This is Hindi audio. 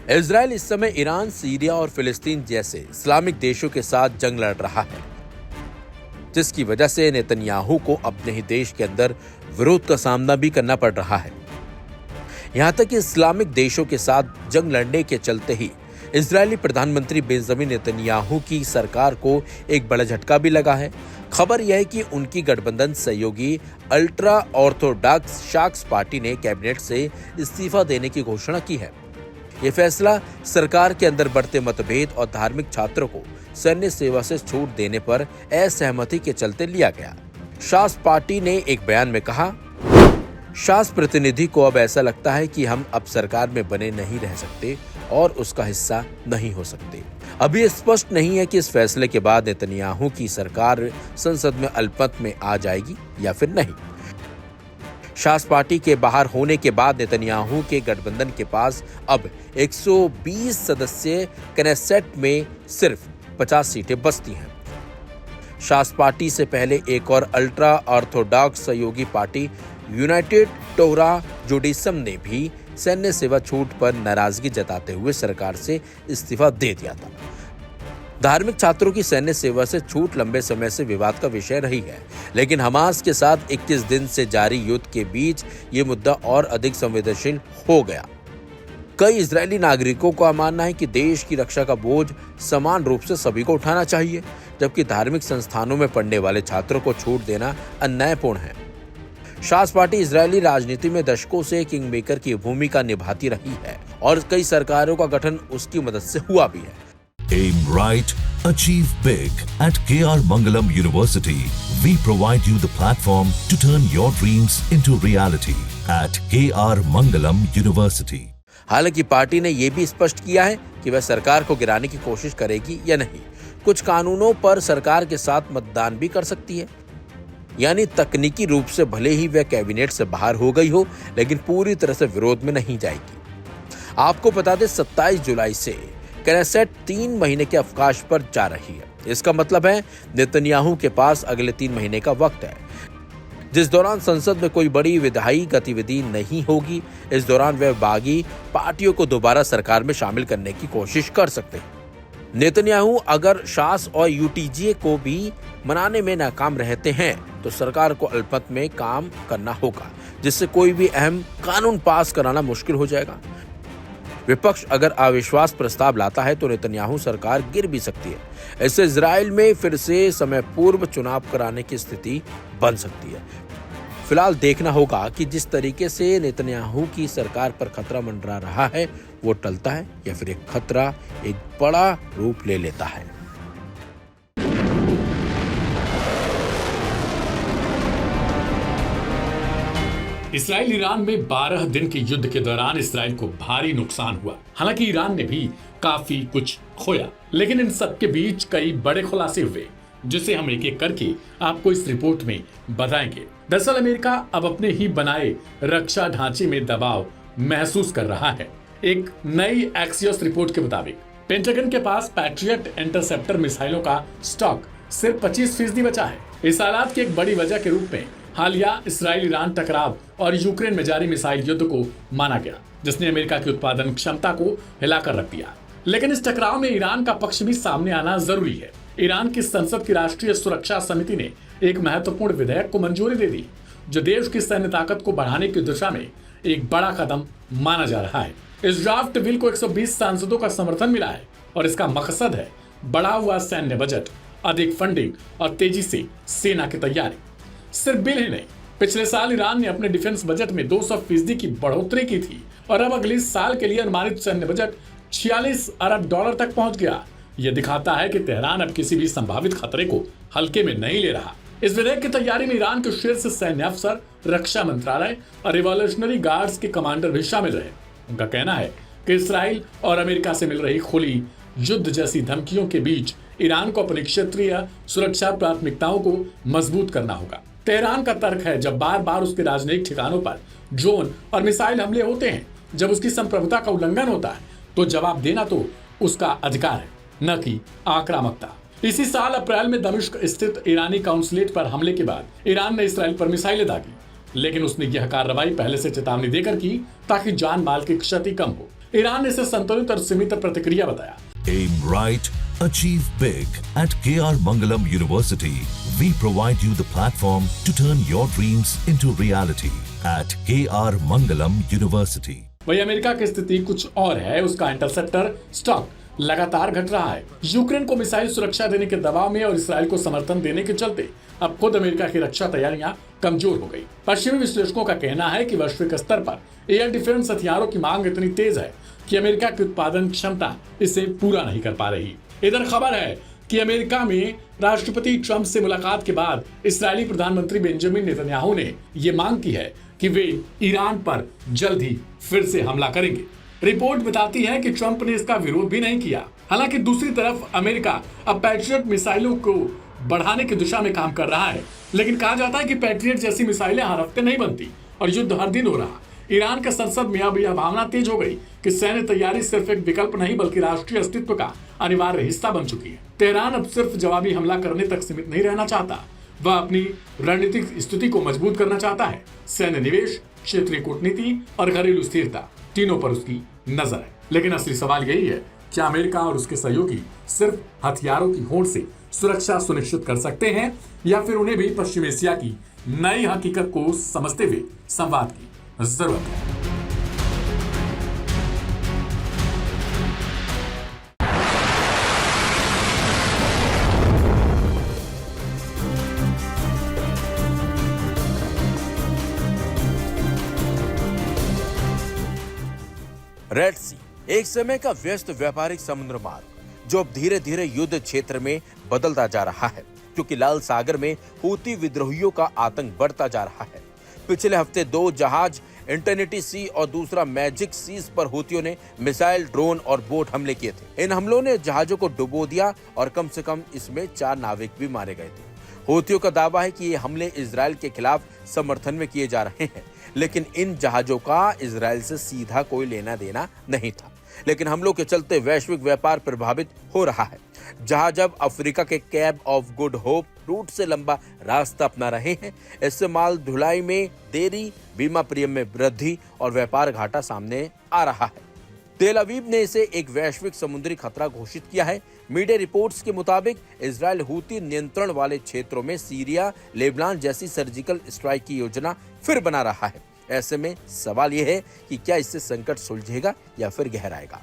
इजराइल इस समय ईरान, सीरिया और फिलिस्तीन जैसे इस्लामिक देशों के साथ जंग लड़ रहा है, जिसकी वजह से नेतन्याहू को अपने ही देश के अंदर विरोध का सामना भी करना पड़ रहा है। यहां तक कि इस्लामिक देशों के साथ जंग लड़ने के चलते ही इजरायली प्रधानमंत्री बेंजामिन नेतन्याहू की सरकार को एक बड़ा झटका भी लगा है। खबर यह है कि उनकी गठबंधन सहयोगी अल्ट्रा ऑर्थोडॉक्स शाक्स पार्टी ने कैबिनेट से इस्तीफा देने की घोषणा की है। ये फैसला सरकार के अंदर बढ़ते मतभेद और धार्मिक छात्रों को सैन्य सेवा से छूट देने पर असहमति के चलते लिया गया। शास पार्टी ने एक बयान में कहा, शास प्रतिनिधि को अब ऐसा लगता है कि हम अब सरकार में बने नहीं रह सकते और उसका हिस्सा नहीं हो सकते। अभी स्पष्ट नहीं है कि इस फैसले के बाद नेतन्याहू की सरकार संसद में अल्पमत में आ जाएगी या फिर नहीं। शास पार्टी के बाहर होने के बाद नेतन्याहू के गठबंधन के पास अब 120 सदस्यीय कनेसेट में सिर्फ 50 सीटें बचती हैं। शास पार्टी से पहले एक और अल्ट्रा ऑर्थोडॉक्स सहयोगी पार्टी यूनाइटेड टोरा जुडिसम ने भी सैन्य सेवा छूट पर नाराजगी जताते हुए सरकार से इस्तीफा दे दिया था। धार्मिक छात्रों की सैन्य सेवा से छूट लंबे समय से विवाद का विषय रही है, लेकिन हमास के साथ 21 दिन से जारी युद्ध के बीच ये मुद्दा और अधिक संवेदनशील हो गया। कई इजरायली नागरिकों का मानना है कि देश की रक्षा का बोझ समान रूप से सभी को उठाना चाहिए, जबकि धार्मिक संस्थानों में पढ़ने वाले छात्रों को छूट देना अन्यायपूर्ण है। शास पार्टी इजरायली राजनीति में दशकों से किंग मेकर की भूमिका निभाती रही है और कई सरकारों का गठन उसकी मदद से हुआ भी है। Aim right, achieve big. At KR Mangalam University, we provide you the platform to turn your dreams into reality. At KR Mangalam University. हालांकि पार्टी ने यह भी स्पष्ट किया है कि वह सरकार को गिराने की कोशिश करेगी या नहीं। कुछ कानूनों पर सरकार के साथ मतदान भी कर सकती है, यानी तकनीकी रूप से भले ही वह कैबिनेट से बाहर हो गई हो, लेकिन पूरी तरह से विरोध में नहीं जाएगी। आपको बता दें, 27 जुलाई से कनेसेट 3 महीने के अवकाश पर जा रही है। इसका मतलब है नेतन्याहू के पास अगले 3 महीने का वक्त है, जिस दौरान संसद में कोई बड़ी विधायी गतिविधि नहीं होगी। इस दौरान वे बागी पार्टियों को दोबारा सरकार में शामिल करने की कोशिश कर सकते हैं। नेतन्याहू अगर शास और यूटीजे को भी मनाने में नाकाम रहते हैं तो सरकार को अल्पमत में काम करना होगा, जिससे कोई भी अहम कानून पास कराना मुश्किल हो जाएगा। विपक्ष अगर अविश्वास प्रस्ताव लाता है तो नेतन्याहू सरकार गिर भी सकती है। इससे इजराइल में फिर से समय पूर्व चुनाव कराने की स्थिति बन सकती है। फिलहाल देखना होगा कि जिस तरीके से नेतन्याहू की सरकार पर खतरा मंडरा रहा है वो टलता है या फिर एक खतरा एक बड़ा रूप ले लेता है। इसराइल ईरान में 12 दिन के युद्ध के दौरान इसराइल को भारी नुकसान हुआ। हालांकि ईरान ने भी काफी कुछ खोया, लेकिन इन सब के बीच कई बड़े खुलासे हुए, जिसे हम एक एक करके आपको इस रिपोर्ट में बताएंगे। दरअसल अमेरिका अब अपने ही बनाए रक्षा ढांचे में दबाव महसूस कर रहा है। एक नई एक्सियोस रिपोर्ट के मुताबिक पेंटागन के पास पैट्रियट इंटरसेप्टर मिसाइलों का स्टॉक सिर्फ 25% बचा है। इस हालात की एक बड़ी वजह के रूप में हालिया इसराइल ईरान टकराव और यूक्रेन में जारी मिसाइल युद्ध को माना गया, जिसने अमेरिका की उत्पादन क्षमता को हिलाकर रख दिया। लेकिन इस टकराव में ईरान का पक्ष भी सामने आना जरूरी है। ईरान की संसद की राष्ट्रीय सुरक्षा समिति ने एक महत्वपूर्ण विधेयक को मंजूरी दे दी, जो देश की सैन्य ताकत को बढ़ाने की दिशा में एक बड़ा कदम माना जा रहा है। इस ड्राफ्ट बिल को 120 सांसदों का समर्थन मिला है और इसका मकसद है बढ़ा हुआ सैन्य बजट, अधिक फंडिंग और तेजी से सेना की तैयारी। सिर्फ बिल ही नहीं, पिछले साल ईरान ने अपने डिफेंस बजट में 200% की बढ़ोतरी की थी और अब अगले साल के लिए अनुमानित सैन्य बजट $46 अरब तक पहुंच गया। यह दिखाता है कि तेहरान अब किसी भी संभावित खतरे को हल्के में नहीं ले रहा। इस विधेयक की तैयारी में ईरान के शीर्ष सैन्य अफसर, रक्षा मंत्रालय और रिवॉल्यूशनरी गार्ड्स के कमांडर भी शामिल रहे। उनका कहना है कि इसराइल और अमेरिका से मिल रही खुली युद्ध जैसी धमकियों के बीच ईरान को अपनी क्षेत्रीय सुरक्षा प्राथमिकताओं को मजबूत करना होगा। तेहरान का तर्क है, जब बार बार उसके राजनयिक ठिकानों पर ड्रोन और मिसाइल हमले होते हैं, जब उसकी संप्रभुता का उल्लंघन होता है, तो जवाब देना तो उसका अधिकार है, न कि आक्रामकता। इसी साल अप्रैल में दमिश्क स्थित ईरानी काउंसलेट पर हमले के बाद ईरान ने इसराइल पर मिसाइलें दागी, लेकिन उसने यह कार्रवाई पहले से चेतावनी देकर की ताकि जान माल की क्षति कम हो। ईरान ने इसे संतुलित और सीमित प्रतिक्रिया बताया। Aim right, achieve big. At KR Mangalam University, we provide you the platform to turn your dreams into reality. At KR Mangalam University. वही अमेरिका की स्थिति कुछ और है। उसका इंटरसेप्टर स्टॉक लगातार घट रहा है। यूक्रेन को मिसाइल सुरक्षा देने के दबाव में और इसराइल को समर्थन देने के चलते अब खुद अमेरिका की रक्षा तैयारियां कमजोर हो गई। पश्चिमी विश्लेषकों का कहना है कि वैश्विक स्तर पर एयर डिफेंस हथियारों की मांग इतनी तेज है कि अमेरिका की उत्पादन क्षमता इसे पूरा नहीं कर पा रही। इधर खबर है कि अमेरिका में राष्ट्रपति ट्रंप से मुलाकात के बाद इस्राएली प्रधानमंत्री बेंजामिन नेतन्याहू ने ये मांग की है कि वे ईरान पर जल्द ही फिर से हमला करेंगे। रिपोर्ट बताती है कि ट्रंप ने इसका विरोध भी नहीं किया। हालांकि दूसरी तरफ अमेरिका अब पैट्रियट मिसाइलों को बढ़ाने की दिशा में काम कर रहा है, लेकिन कहा जाता है कि पैट्रियट जैसी मिसाइलें हर हफ्ते नहीं बनती और युद्ध हर दिन हो रहा। ईरान के संसद में अब यह भावना तेज हो गई कि सैन्य तैयारी सिर्फ एक विकल्प नहीं बल्कि राष्ट्रीय अस्तित्व का अनिवार्य हिस्सा बन चुकी है। तेहरान अब सिर्फ जवाबी हमला करने तक सीमित नहीं रहना चाहता, वह अपनी रणनीतिक स्थिति को मजबूत करना चाहता है। सैन्य निवेश, क्षेत्रीय कूटनीति और घरेलू स्थिरता तीनों पर उसकी नजर है। लेकिन असली सवाल यही है, क्या अमेरिका और उसके सहयोगी सिर्फ हथियारों की होड़ से सुरक्षा सुनिश्चित कर सकते हैं या फिर उन्हें भी पश्चिम एशिया की नई हकीकत को समझते हुए संवाद की जरूरत है। रेड सी एक समय का व्यस्त व्यापारिक समुद्र मार्ग जो अब धीरे धीरे युद्ध क्षेत्र में बदलता जा रहा है, क्योंकि लाल सागर में हूती विद्रोहियों का आतंक बढ़ता जा रहा है। पिछले हफ्ते 2 जहाज इंटरनिटी सी और दूसरा मैजिक सीज पर हूतियों ने मिसाइल, ड्रोन और बोट हमले किए थे। इन हमलों ने जहाजों को डुबो दिया और कम से कम इसमें 4 नाविक भी मारे गए थे। हूतियों का दावा है कि ये हमले इजरायल के खिलाफ समर्थन में किए जा रहे हैं, लेकिन इन जहाजों का इजरायल से सीधा कोई लेना देना नहीं था। लेकिन हमलों के चलते वैश्विक व्यापार प्रभावित हो रहा है। जहाज अब अफ्रीका के cape of good hope route से लंबा रास्ता अपना रहे हैं। इससे माल ढुलाई में देरी, बीमा प्रीमियम में वृद्धि और व्यापार घाटा सामने आ रहा है। तेल अवीव ने इसे एक वैश्विक समुद्री खतरा घोषित किया है। मीडिया रिपोर्ट्स के मुताबिक इजरायल हूती नियंत्रण वाले क्षेत्रों में सीरिया, लेबनान जैसी सर्जिकल स्ट्राइक की योजना फिर बना रहा है। ऐसे में सवाल यह है कि क्या इससे संकट सुलझेगा या फिर गहराएगा।